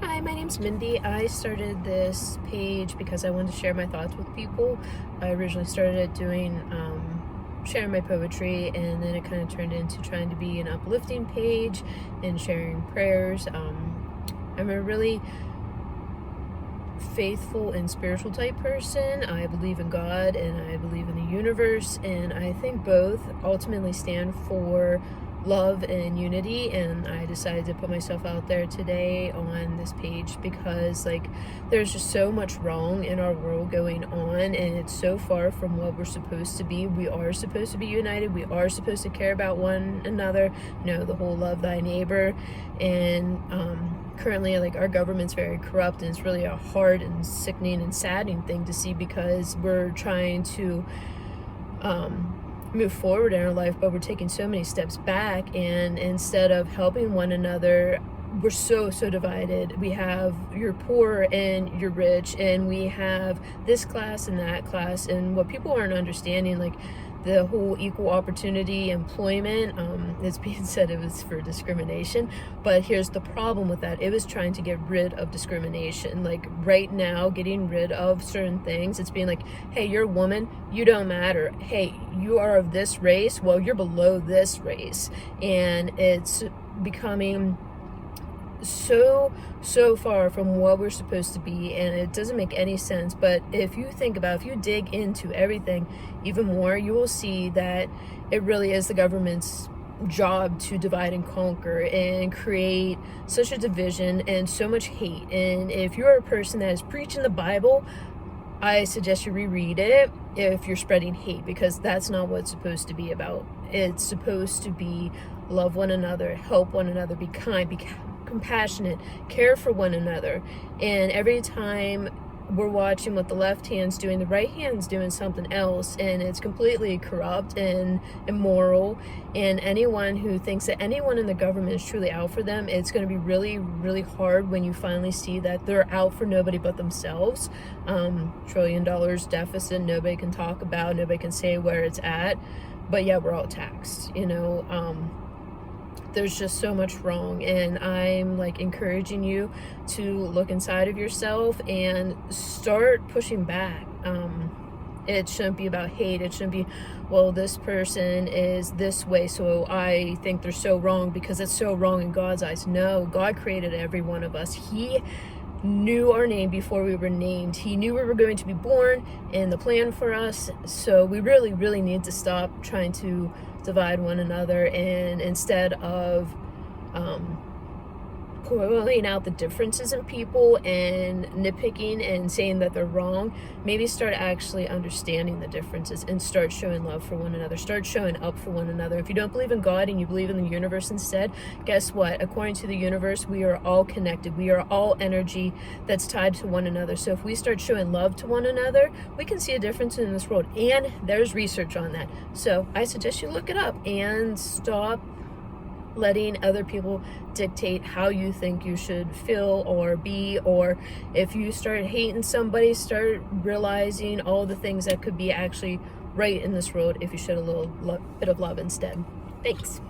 Hi, my name's Mindy. I started this page because I wanted to share my thoughts with people. I originally started it doing sharing my poetry, and then it kind of turned into trying to be an uplifting page and sharing prayers. I'm a really faithful and spiritual type person. I believe in God and I believe in the universe, and I think both ultimately stand for love and unity. And I decided to put myself out there today on this page because there's just so much wrong in our world going on, and it's so far from what we're supposed to be. We are supposed to be united. We are supposed to care about one another, the whole love thy neighbor. And currently our government's very corrupt, and it's really a hard and sickening and saddening thing to see because we're trying to move forward in our life, but we're taking so many steps back, and instead of helping one another, we're so divided. We have you're poor and you're rich, and we have this class and that class, and what people aren't understanding, the whole equal opportunity employment, it's being said it was for discrimination, but here's the problem with that. It was trying to get rid of discrimination. Right now, getting rid of certain things, it's being hey, you're a woman, you don't matter. Hey, you are of this race, well, you're below this race. And it's becoming so far from what we're supposed to be, and it doesn't make any sense. But if you dig into everything even more, you will see that it really is the government's job to divide and conquer and create such a division and so much hate. And if you're a person that is preaching the Bible, I suggest you reread it if you're spreading hate, because that's not what it's supposed to be about. It's supposed to be love one another, help one another, be kind, be compassionate, care for one another. And every time we're watching what the left hand's doing, the right hand's doing something else, and it's completely corrupt and immoral. And anyone who thinks that anyone in the government is truly out for them, it's going to be really hard when you finally see that they're out for nobody but themselves. $1 trillion deficit, nobody can talk about, nobody can say where it's at, but yeah, we're all taxed. There's just so much wrong, and I'm encouraging you to look inside of yourself and start pushing back. It shouldn't be about hate. It shouldn't be, well, this person is this way, so I think they're so wrong because it's so wrong in God's eyes. No, God created every one of us. He knew our name before we were named. He knew we were going to be born and the plan for us. So we really need to stop trying to divide one another, and instead of pointing out the differences in people and nitpicking and saying that they're wrong, maybe start actually understanding the differences and start showing love for one another. Start showing up for one another. If you don't believe in God and you believe in the universe instead, guess what? According to the universe, we are all connected. We are all energy that's tied to one another. So if we start showing love to one another, we can see a difference in this world. And there's research on that. So I suggest you look it up and stop letting other people dictate how you think you should feel or be. Or if you start hating somebody, start realizing all the things that could be actually right in this world if you showed a little bit of love instead. Thanks.